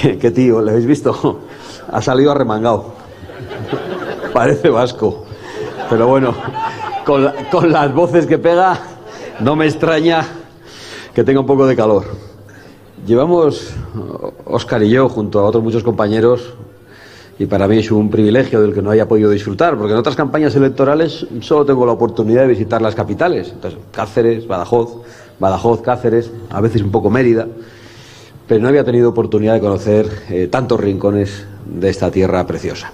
¿Qué tío? ¿Le habéis visto? Ha salido arremangado. Parece vasco. Pero bueno, con las voces que pega, no me extraña que tenga un poco de calor. Llevamos, Óscar y yo, junto a otros muchos compañeros, y para mí es un privilegio del que no haya podido disfrutar, porque en otras campañas electorales solo tengo la oportunidad de visitar las capitales. Entonces, Cáceres, Badajoz, Cáceres, a veces un poco Mérida, pero no había tenido oportunidad de conocer tantos rincones de esta tierra preciosa.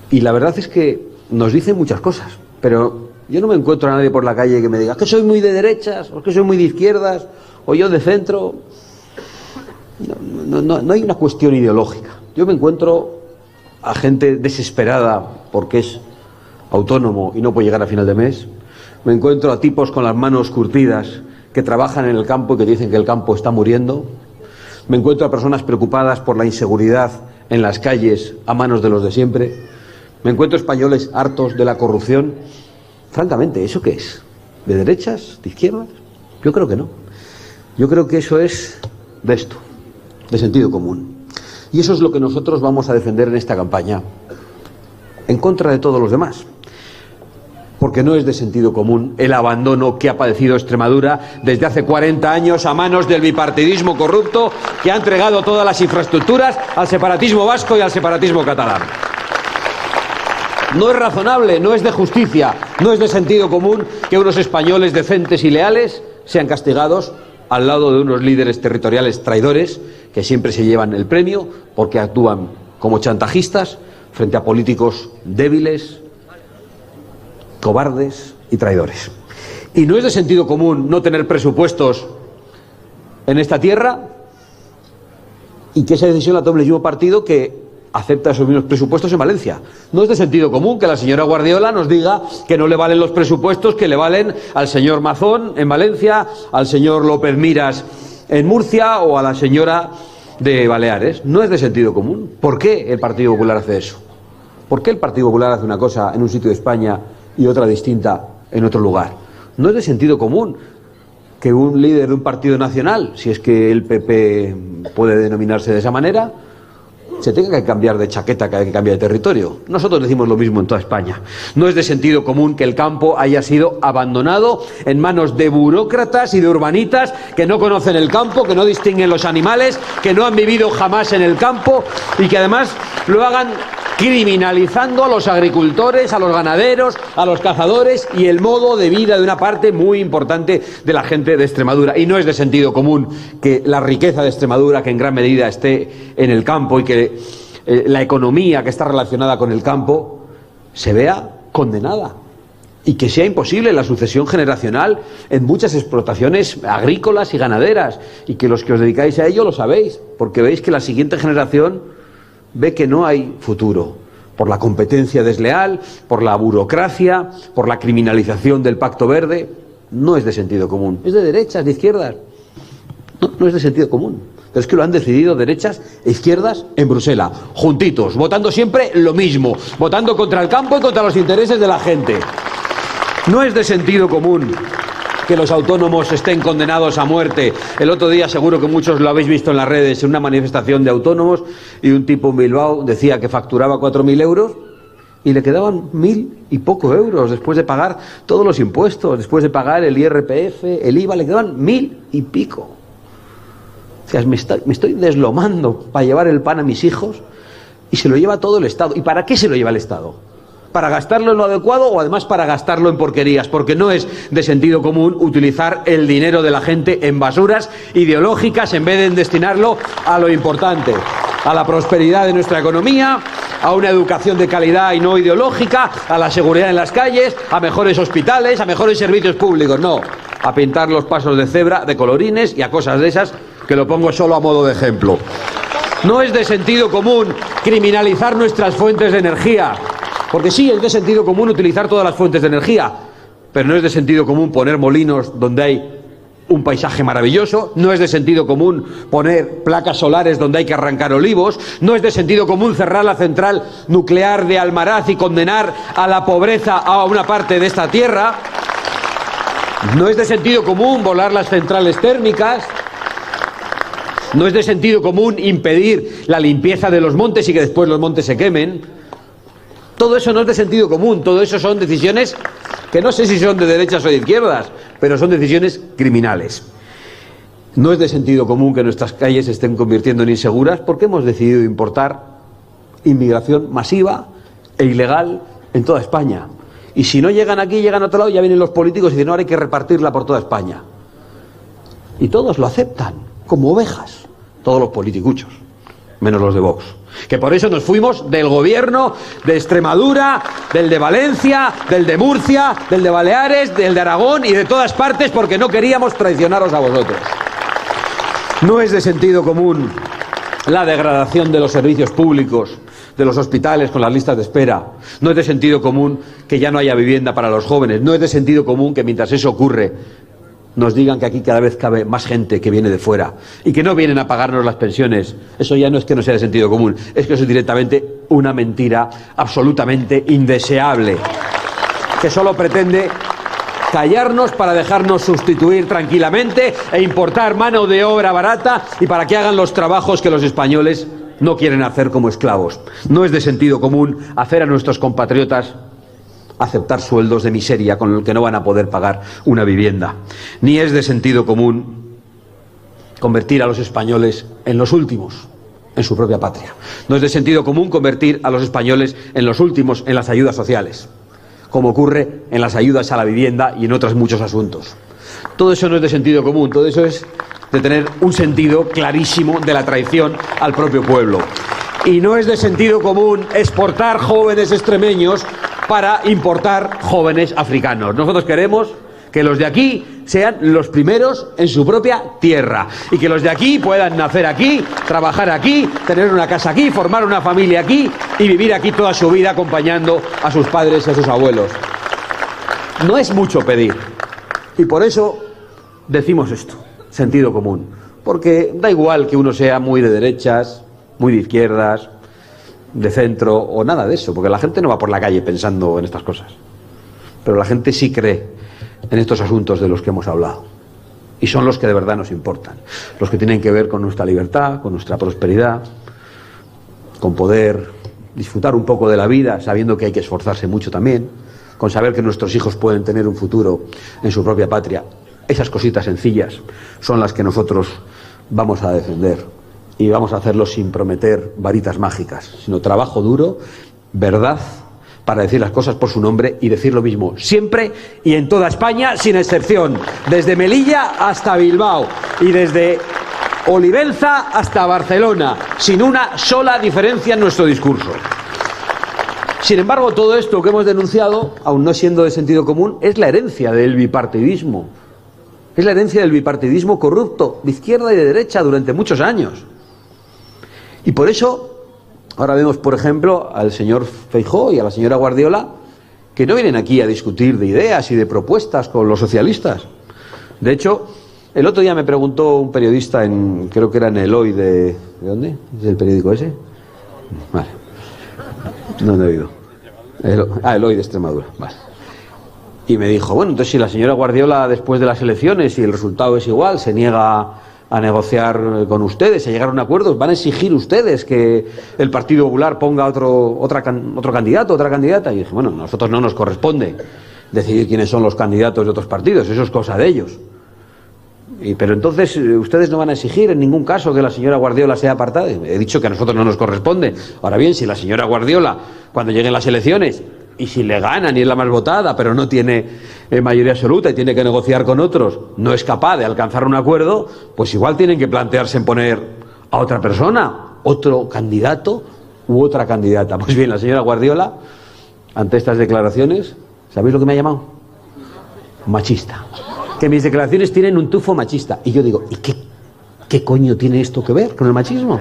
Y la verdad es que nos dicen muchas cosas, pero yo no me encuentro a nadie por la calle que me diga que soy muy de derechas, o que soy muy de izquierdas, o yo de centro. No hay una cuestión ideológica. Yo me encuentro a gente desesperada porque es autónomo y no puede llegar a final de mes. Me encuentro a tipos con las manos curtidas que trabajan en el campo y que dicen que el campo está muriendo. Me encuentro a personas preocupadas por la inseguridad en las calles a manos de los de siempre. Me encuentro españoles hartos de la corrupción. Francamente, ¿eso qué es? ¿De derechas? ¿De izquierdas? Yo creo que no. Yo creo que eso es de esto, de sentido común. Y eso es lo que nosotros vamos a defender en esta campaña, en contra de todos los demás. Porque no es de sentido común el abandono que ha padecido Extremadura desde hace 40 años a manos del bipartidismo corrupto que ha entregado todas las infraestructuras al separatismo vasco y al separatismo catalán. No es razonable, no es de justicia, no es de sentido común que unos españoles decentes y leales sean castigados al lado de unos líderes territoriales traidores que siempre se llevan el premio porque actúan como chantajistas frente a políticos débiles, cobardes y traidores. Y no es de sentido común no tener presupuestos en esta tierra y que esa decisión la tome el mismo partido que acepta esos mismos presupuestos en Valencia. No es de sentido común que la señora Guardiola nos diga que no le valen los presupuestos que le valen al señor Mazón en Valencia, al señor López Miras en Murcia o a la señora de Baleares. No es de sentido común. ¿Por qué el Partido Popular hace eso? ¿Por qué el Partido Popular hace una cosa en un sitio de España y otra distinta en otro lugar? No es de sentido común que un líder de un partido nacional, si es que el PP puede denominarse de esa manera, se tenga que cambiar de chaqueta cada vez que cambia de territorio. Nosotros decimos lo mismo en toda España. No es de sentido común que el campo haya sido abandonado en manos de burócratas y de urbanitas que no conocen el campo, que no distinguen los animales, que no han vivido jamás en el campo y que además lo hagan criminalizando a los agricultores, a los ganaderos, a los cazadores y el modo de vida de una parte muy importante de la gente de Extremadura. Y no es de sentido común que la riqueza de Extremadura, que en gran medida esté en el campo y que la economía que está relacionada con el campo se vea condenada y que sea imposible la sucesión generacional en muchas explotaciones agrícolas y ganaderas y que los que os dedicáis a ello lo sabéis, porque veis que la siguiente generación ve que no hay futuro, por la competencia desleal, por la burocracia, por la criminalización del Pacto Verde. No es de sentido común. Es de derechas, de izquierdas. No es de sentido común. Pero es que lo han decidido derechas e izquierdas en Bruselas, juntitos, votando siempre lo mismo, votando contra el campo y contra los intereses de la gente. No es de sentido común que los autónomos estén condenados a muerte. El otro día seguro que muchos lo habéis visto en las redes, en una manifestación de autónomos, y un tipo en Bilbao decía que facturaba 4.000 euros y le quedaban 1.000 y poco euros después de pagar todos los impuestos, después de pagar el IRPF, el IVA, le quedaban 1.000 y pico. O sea, me estoy deslomando para llevar el pan a mis hijos y se lo lleva todo el Estado. ¿Y para qué se lo lleva el Estado? ¿Para gastarlo en lo adecuado o además para gastarlo en porquerías? Porque no es de sentido común utilizar el dinero de la gente en basuras ideológicas en vez de destinarlo a lo importante, a la prosperidad de nuestra economía, a una educación de calidad y no ideológica, a la seguridad en las calles, a mejores hospitales, a mejores servicios públicos. No, a pintar los pasos de cebra de colorines y a cosas de esas que lo pongo solo a modo de ejemplo. No es de sentido común criminalizar nuestras fuentes de energía. Porque sí, es de sentido común utilizar todas las fuentes de energía, pero no es de sentido común poner molinos donde hay un paisaje maravilloso, no es de sentido común poner placas solares donde hay que arrancar olivos, no es de sentido común cerrar la central nuclear de Almaraz y condenar a la pobreza a una parte de esta tierra, no es de sentido común volar las centrales térmicas, No es de sentido común impedir la limpieza de los montes y que después los montes se quemen. Todo eso no es de sentido común, todo eso son decisiones que no sé si son de derechas o de izquierdas, pero son decisiones criminales. No es de sentido común que nuestras calles se estén convirtiendo en inseguras porque hemos decidido importar inmigración masiva e ilegal en toda España. Y si no llegan aquí, llegan a otro lado, ya vienen los políticos y dicen, no, ahora hay que repartirla por toda España. Y todos lo aceptan, como ovejas, todos los politicuchos, menos los de Vox. Que por eso nos fuimos del gobierno de Extremadura, del de Valencia, del de Murcia, del de Baleares, del de Aragón y de todas partes porque no queríamos traicionaros a vosotros. No es de sentido común la degradación de los servicios públicos, de los hospitales con las listas de espera. No es de sentido común que ya no haya vivienda para los jóvenes. No es de sentido común que mientras eso ocurre nos digan que aquí cada vez cabe más gente que viene de fuera y que no vienen a pagarnos las pensiones. Eso ya no es que no sea de sentido común, es que eso es directamente una mentira absolutamente indeseable, que solo pretende callarnos para dejarnos sustituir tranquilamente e importar mano de obra barata y para que hagan los trabajos que los españoles no quieren hacer como esclavos. No es de sentido común hacer a nuestros compatriotas aceptar sueldos de miseria con los que no van a poder pagar una vivienda. Ni es de sentido común convertir a los españoles en los últimos en su propia patria. No es de sentido común convertir a los españoles en los últimos en las ayudas sociales, como ocurre en las ayudas a la vivienda y en otros muchos asuntos. Todo eso no es de sentido común, todo eso es de tener un sentido clarísimo de la traición al propio pueblo. Y no es de sentido común exportar jóvenes extremeños para importar jóvenes africanos. Nosotros queremos que los de aquí sean los primeros en su propia tierra y que los de aquí puedan nacer aquí, trabajar aquí, tener una casa aquí, formar una familia aquí y vivir aquí toda su vida acompañando a sus padres y a sus abuelos. No es mucho pedir y por eso decimos esto, sentido común, porque da igual que uno sea muy de derechas, muy de izquierdas, de centro o nada de eso, porque la gente no va por la calle pensando en estas cosas, pero la gente sí cree en estos asuntos de los que hemos hablado y son los que de verdad nos importan, los que tienen que ver con nuestra libertad, con nuestra prosperidad, con poder disfrutar un poco de la vida sabiendo que hay que esforzarse mucho también, con saber que nuestros hijos pueden tener un futuro en su propia patria. Esas cositas sencillas son las que nosotros vamos a defender y vamos a hacerlo sin prometer varitas mágicas, sino trabajo duro, verdad, para decir las cosas por su nombre y decir lo mismo siempre y en toda España sin excepción, desde Melilla hasta Bilbao y desde Olivenza hasta Barcelona, sin una sola diferencia en nuestro discurso. Sin embargo, todo esto que hemos denunciado, aun no siendo de sentido común, es la herencia del bipartidismo. Es la herencia del bipartidismo corrupto, de izquierda y de derecha, durante muchos años. Y por eso, ahora vemos, por ejemplo, al señor Feijóo y a la señora Guardiola, que no vienen aquí a discutir de ideas y de propuestas con los socialistas. De hecho, el otro día me preguntó un periodista, creo que era en el Hoy ¿de dónde? ¿Es el periódico ese? Vale. No he oído. El Hoy de Extremadura. Vale. Y me dijo, bueno, entonces si la señora Guardiola después de las elecciones y el resultado es igual, se niega a negociar con ustedes, a llegar a un acuerdo, ¿van a exigir ustedes que el Partido Popular ponga otro candidato, otra candidata? Y dije, bueno, a nosotros no nos corresponde decidir quiénes son los candidatos de otros partidos, eso es cosa de ellos. Pero entonces, ¿ustedes no van a exigir en ningún caso que la señora Guardiola sea apartada? He dicho que a nosotros no nos corresponde. Ahora bien, si la señora Guardiola, cuando lleguen las elecciones, y si le ganan y es la más votada, pero no tiene mayoría absoluta y tiene que negociar con otros, no es capaz de alcanzar un acuerdo, pues igual tienen que plantearse en poner a otra persona, otro candidato u otra candidata. Pues bien, la señora Guardiola, ante estas declaraciones, ¿sabéis lo que me ha llamado? Machista. Que mis declaraciones tienen un tufo machista. Y yo digo, ¿y qué coño tiene esto que ver con el machismo?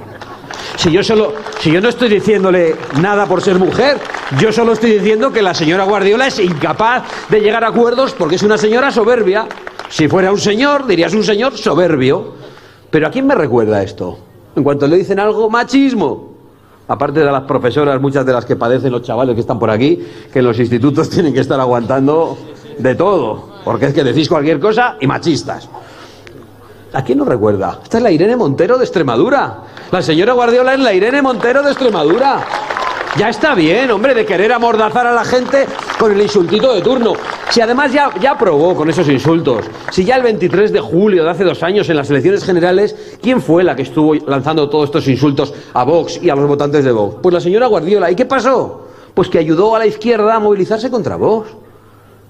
Si yo no estoy diciéndole nada por ser mujer, yo solo estoy diciendo que la señora Guardiola es incapaz de llegar a acuerdos porque es una señora soberbia. Si fuera un señor, dirías un señor soberbio. Pero ¿a quién me recuerda esto? En cuanto le dicen algo, machismo. Aparte de las profesoras, muchas de las que padecen los chavales que están por aquí, que en los institutos tienen que estar aguantando de todo, porque es que decís cualquier cosa y machistas. ¿A quién nos recuerda? Esta es la Irene Montero de Extremadura. La señora Guardiola es la Irene Montero de Extremadura. Ya está bien, hombre, de querer amordazar a la gente con el insultito de turno. Si además ya probó con esos insultos. Si ya el 23 de julio de hace 2 años en las elecciones generales, ¿quién fue la que estuvo lanzando todos estos insultos a Vox y a los votantes de Vox? Pues la señora Guardiola. ¿Y qué pasó? Pues que ayudó a la izquierda a movilizarse contra Vox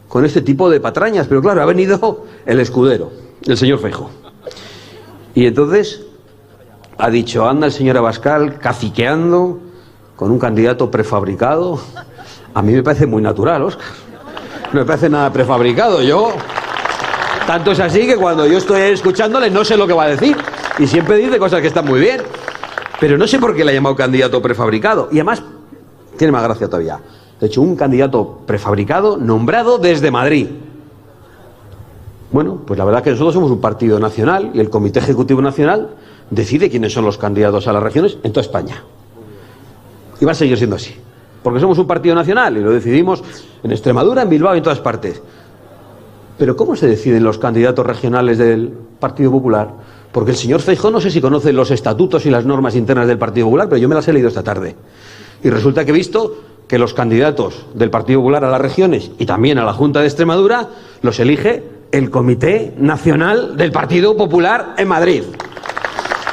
con este tipo de patrañas. Pero claro, ha venido el escudero, el señor Feijóo. Y entonces ha dicho, anda el señor Abascal caciqueando con un candidato prefabricado. A mí me parece muy natural, Óscar. No me parece nada prefabricado. Tanto es así que cuando yo estoy escuchándole no sé lo que va a decir. Y siempre dice cosas que están muy bien. Pero no sé por qué le ha llamado candidato prefabricado. Y además, tiene más gracia todavía. De hecho, un candidato prefabricado nombrado desde Madrid. Bueno, pues la verdad es que nosotros somos un partido nacional y el Comité Ejecutivo Nacional decide quiénes son los candidatos a las regiones en toda España. Y va a seguir siendo así. Porque somos un partido nacional y lo decidimos en Extremadura, en Bilbao y en todas partes. Pero ¿cómo se deciden los candidatos regionales del Partido Popular? Porque el señor Feijóo no sé si conoce los estatutos y las normas internas del Partido Popular, pero yo me las he leído esta tarde. Y resulta que he visto que los candidatos del Partido Popular a las regiones y también a la Junta de Extremadura los elige el Comité Nacional del Partido Popular en Madrid.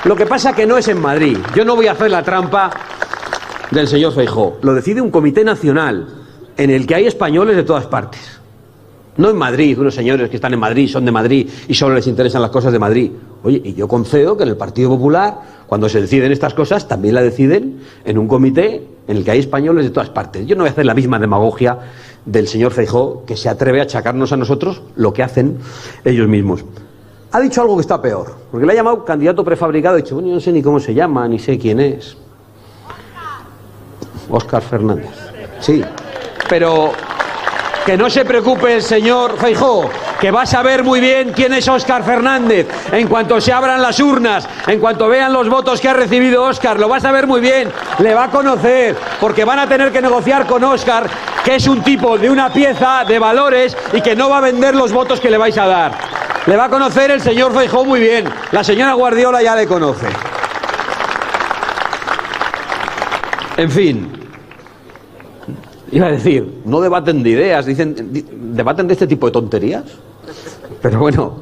Lo que pasa que no es en Madrid. Yo no voy a hacer la trampa del señor Feijóo. Lo decide un comité nacional en el que hay españoles de todas partes. No en Madrid, unos señores que están en Madrid, son de Madrid y solo les interesan las cosas de Madrid. Oye, y yo concedo que en el Partido Popular, cuando se deciden estas cosas, también la deciden en un comité en el que hay españoles de todas partes. Yo no voy a hacer la misma demagogia del señor Feijóo, que se atreve a achacarnos a nosotros lo que hacen ellos mismos. Ha dicho algo que está peor, porque le ha llamado candidato prefabricado. Ha dicho, bueno, yo no sé ni cómo se llama, ni sé quién es. Óscar Fernández. Sí, pero que no se preocupe el señor Feijóo, que va a saber muy bien quién es Óscar Fernández. En cuanto se abran las urnas, en cuanto vean los votos que ha recibido Óscar, lo va a saber muy bien, le va a conocer, porque van a tener que negociar con Óscar, que es un tipo de una pieza de valores y que no va a vender los votos que le vais a dar. Le va a conocer el señor Feijóo muy bien. La señora Guardiola ya le conoce. En fin, iba a decir, no debaten de ideas, debaten de este tipo de tonterías. Pero bueno,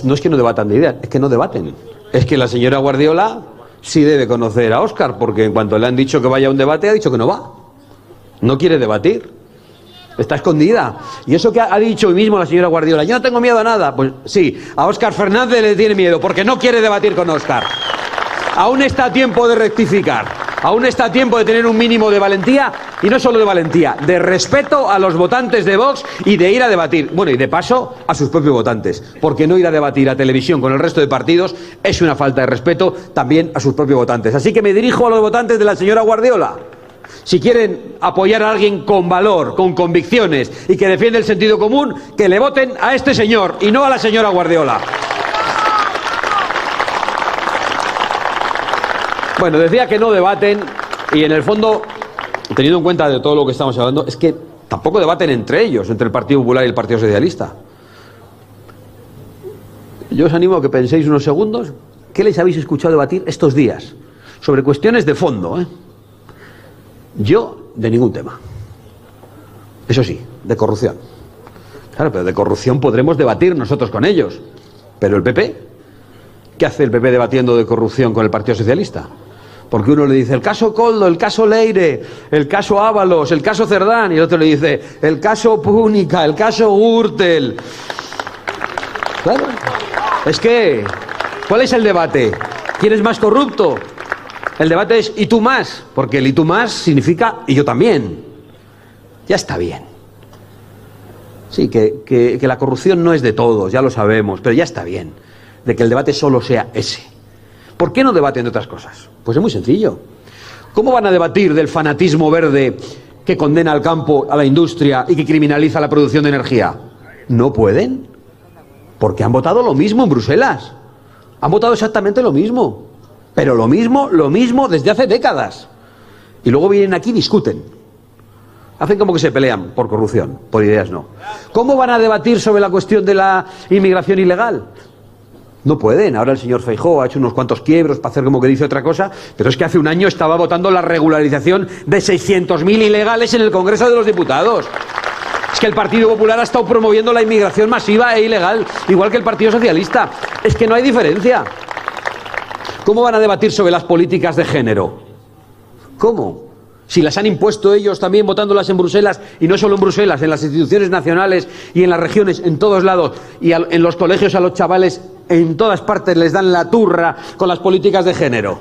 no es que no debatan de ideas, es que no debaten. Es que la señora Guardiola sí debe conocer a Óscar, porque en cuanto le han dicho que vaya a un debate, ha dicho que no va. No quiere debatir. Está escondida. Y eso que ha dicho hoy mismo la señora Guardiola, yo no tengo miedo a nada. Pues sí, a Óscar Fernández le tiene miedo, porque no quiere debatir con Óscar. Aún está a tiempo de rectificar, aún está a tiempo de tener un mínimo de valentía, y no solo de valentía, de respeto a los votantes de Vox y de ir a debatir, bueno, y de paso a sus propios votantes, porque no ir a debatir a televisión con el resto de partidos es una falta de respeto también a sus propios votantes. Así que me dirijo a los votantes de la señora Guardiola. Si quieren apoyar a alguien con valor, con convicciones y que defiende el sentido común, que le voten a este señor y no a la señora Guardiola. Bueno, decía que no debaten y en el fondo, teniendo en cuenta de todo lo que estamos hablando, es que tampoco debaten entre ellos, entre el Partido Popular y el Partido Socialista. Yo os animo a que penséis unos segundos qué les habéis escuchado debatir estos días sobre cuestiones de fondo, ¿eh? Yo, de ningún tema. Eso sí, de corrupción. Claro, pero de corrupción podremos debatir nosotros con ellos. Pero el PP, ¿qué hace el PP debatiendo de corrupción con el Partido Socialista? Porque uno le dice el caso Koldo, el caso Leire, el caso Ábalos, el caso Cerdán, y el otro le dice el caso Púnica, el caso Gürtel. Claro, es que, ¿cuál es el debate? ¿Quién es más corrupto? El debate es ¿y tú más? Porque el ¿y tú más? Significa ¿y yo también? Ya está bien. Sí, que la corrupción no es de todos, ya lo sabemos, pero ya está bien de que el debate solo sea ese. ¿Por qué no debaten de otras cosas? Pues es muy sencillo. ¿Cómo van a debatir del fanatismo verde que condena al campo, a la industria y que criminaliza la producción de energía? No pueden, porque han votado lo mismo en Bruselas. Han votado exactamente lo mismo, pero lo mismo desde hace décadas. Y luego vienen aquí y discuten. Hacen como que se pelean por corrupción, por ideas no. ¿Cómo van a debatir sobre la cuestión de la inmigración ilegal? No pueden. Ahora el señor Feijóo ha hecho unos cuantos quiebros para hacer como que dice otra cosa, pero es que hace un año estaba votando la regularización de 600.000 ilegales en el Congreso de los Diputados. Es que el Partido Popular ha estado promoviendo la inmigración masiva e ilegal, igual que el Partido Socialista. Es que no hay diferencia. ¿Cómo van a debatir sobre las políticas de género? ¿Cómo? Si las han impuesto ellos también votándolas en Bruselas, y no solo en Bruselas, en las instituciones nacionales y en las regiones, en todos lados, y en los colegios a los chavales en todas partes les dan la turra con las políticas de género.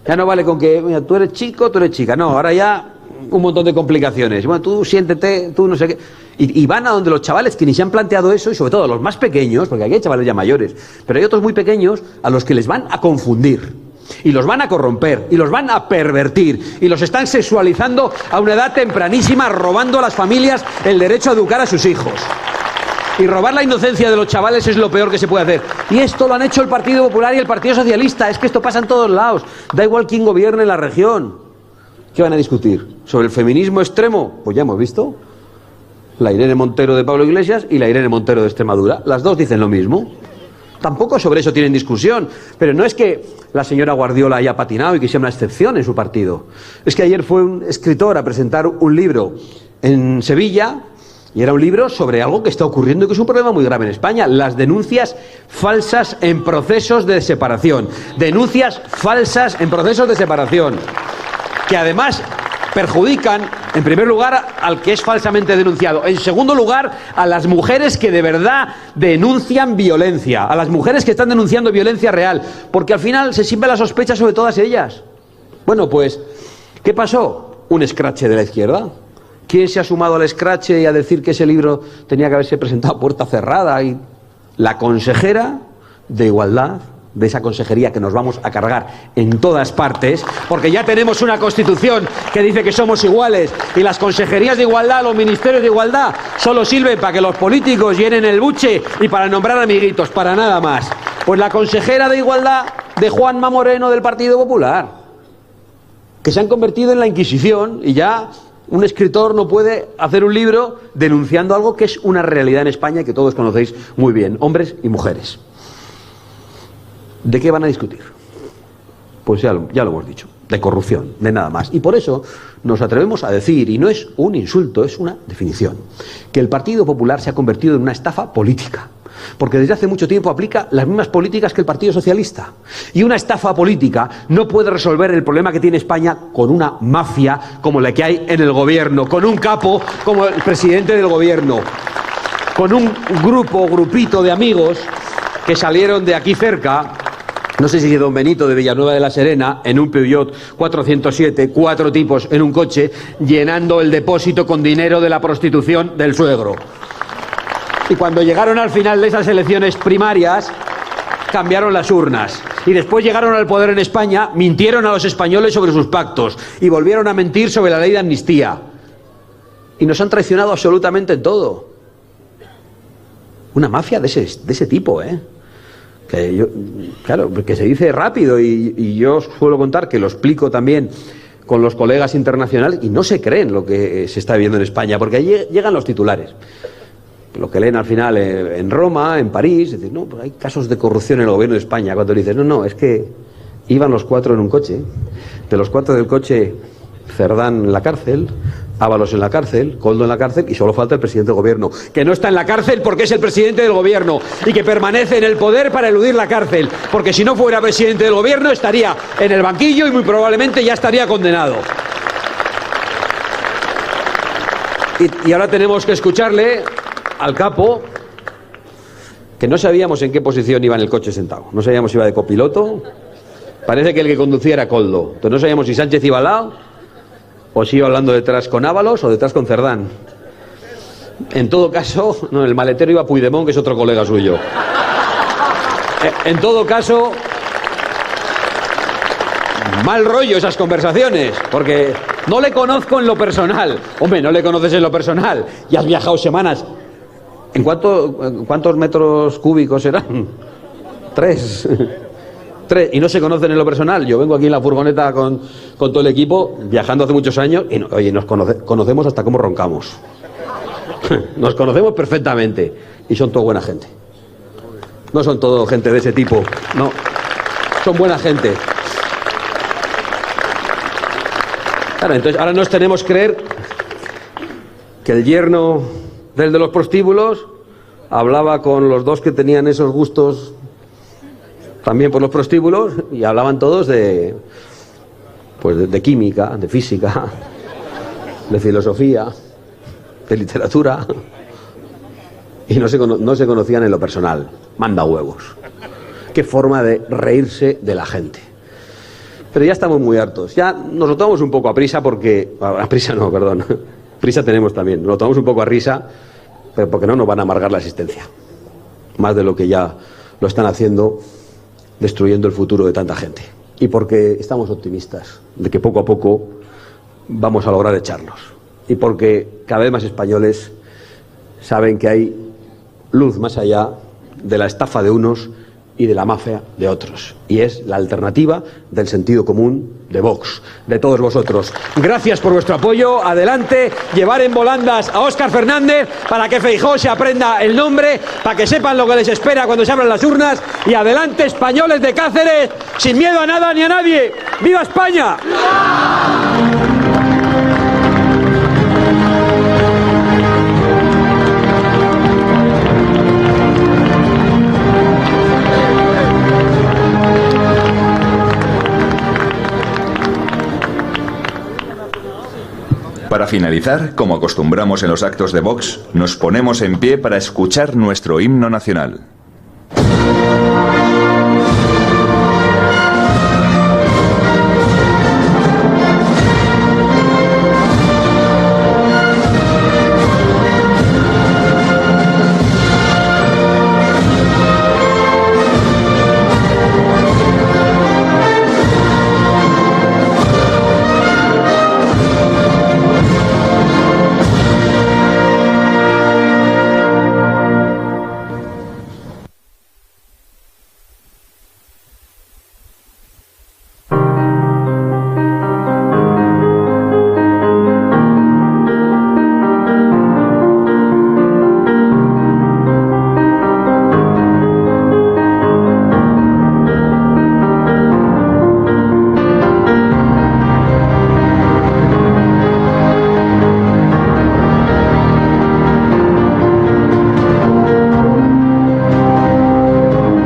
Ya no vale con que, mira, tú eres chico, tú eres chica. No, ahora ya un montón de complicaciones. Bueno, tú siéntete, tú no sé qué. Y van a donde los chavales que ni se han planteado eso, y sobre todo los más pequeños, porque aquí hay chavales ya mayores, pero hay otros muy pequeños a los que les van a confundir. Y los van a corromper, y los van a pervertir, y los están sexualizando a una edad tempranísima, robando a las familias el derecho a educar a sus hijos. Y robar la inocencia de los chavales es lo peor que se puede hacer. Y esto lo han hecho el Partido Popular y el Partido Socialista. Es que esto pasa en todos lados. Da igual quién gobierne en la región. ¿Qué van a discutir? ¿Sobre el feminismo extremo? Pues ya hemos visto. La Irene Montero de Pablo Iglesias y la Irene Montero de Extremadura. Las dos dicen lo mismo. Tampoco sobre eso tienen discusión. Pero no es que la señora Guardiola haya patinado y que sea una excepción en su partido. Es que ayer fue un escritor a presentar un libro en Sevilla, y era un libro sobre algo que está ocurriendo y que es un problema muy grave en España: las denuncias falsas en procesos de separación. Denuncias falsas en procesos de separación, que además perjudican, en primer lugar, al que es falsamente denunciado. En segundo lugar, a las mujeres que de verdad denuncian violencia, a las mujeres que están denunciando violencia real, porque al final se siembra la sospecha sobre todas ellas. Bueno, pues, ¿qué pasó? Un escrache de la izquierda. ¿Quién se ha sumado al escrache y a decir que ese libro tenía que haberse presentado a puerta cerrada? Y la consejera de Igualdad, de esa consejería que nos vamos a cargar en todas partes, porque ya tenemos una Constitución que dice que somos iguales, y las consejerías de igualdad, los ministerios de igualdad, solo sirven para que los políticos llenen el buche y para nombrar amiguitos, para nada más. Pues la consejera de igualdad de Juanma Moreno del Partido Popular, que se han convertido en la Inquisición, y ya un escritor no puede hacer un libro denunciando algo que es una realidad en España y que todos conocéis muy bien, hombres y mujeres. ¿De qué van a discutir? Pues ya lo hemos dicho, de corrupción, de nada más. Y por eso nos atrevemos a decir, y no es un insulto, es una definición, que el Partido Popular se ha convertido en una estafa política, porque desde hace mucho tiempo aplica las mismas políticas que el Partido Socialista. Y una estafa política no puede resolver el problema que tiene España con una mafia como la que hay en el gobierno, con un capo como el presidente del gobierno, con un grupito de amigos que salieron de aquí cerca. No sé si de Don Benito de Villanueva de la Serena, en un Peugeot 407, 4 tipos en un coche, llenando el depósito con dinero de la prostitución del suegro. Y cuando llegaron al final de esas elecciones primarias, cambiaron las urnas. Y después llegaron al poder en España, mintieron a los españoles sobre sus pactos y volvieron a mentir sobre la ley de amnistía. Y nos han traicionado absolutamente en todo. Una mafia de ese tipo, que se dice rápido, y yo suelo contar que lo explico también con los colegas internacionales, y no se creen lo que se está viendo en España, porque allí llegan los titulares, lo que leen al final en Roma, en París, es decir, no, pues hay casos de corrupción en el gobierno de España. Cuando dices, no, es que iban los 4 en un coche, de los 4 del coche, Cerdán en la cárcel, Ábalos en la cárcel, Koldo en la cárcel, y solo falta el presidente del gobierno, que no está en la cárcel porque es el presidente del gobierno y que permanece en el poder para eludir la cárcel, porque si no fuera presidente del gobierno estaría en el banquillo y muy probablemente ya estaría condenado. Y ahora tenemos que escucharle al capo, que no sabíamos en qué posición iba en el coche sentado, no sabíamos si iba de copiloto, parece que el que conducía era Koldo, entonces no sabíamos si Sánchez iba al lado o si iba hablando detrás con Ábalos o detrás con Cerdán. En todo caso, no, el maletero iba Puigdemont, que es otro colega suyo. En todo caso, mal rollo esas conversaciones, porque no le conozco en lo personal. Hombre, no le conoces en lo personal, y has viajado semanas. ¿En cuántos metros cúbicos eran? 3. Y no se conocen en lo personal. Yo vengo aquí en la furgoneta con todo el equipo, viajando hace muchos años, y nos conocemos hasta cómo roncamos. Nos conocemos perfectamente, y son toda buena gente. No son todo gente de ese tipo, no. Son buena gente. Claro, entonces ahora nos tenemos que creer que el yerno del de los prostíbulos hablaba con los dos que tenían esos gustos también por los prostíbulos y hablaban todos de química, de física, de filosofía, de literatura, y no se conocían en lo personal. Manda huevos. Qué forma de reírse de la gente. Pero ya estamos muy hartos. Ya nos lo tomamos un poco a prisa porque... A prisa no, perdón. Prisa tenemos también. Nos lo tomamos un poco a risa, pero porque no nos van a amargar la existencia. Más de lo que ya lo están haciendo, destruyendo el futuro de tanta gente. Y porque estamos optimistas de que poco a poco vamos a lograr echarlos. Y porque cada vez más españoles saben que hay luz más allá de la estafa de unos y de la mafia de otros. Y es la alternativa del sentido común de Vox, de todos vosotros. Gracias por vuestro apoyo. Adelante, llevar en volandas a Óscar Fernández para que Feijóo se aprenda el nombre, para que sepan lo que les espera cuando se abran las urnas. Y adelante, españoles de Cáceres, sin miedo a nada ni a nadie. ¡Viva España! Para finalizar, como acostumbramos en los actos de Vox, nos ponemos en pie para escuchar nuestro himno nacional.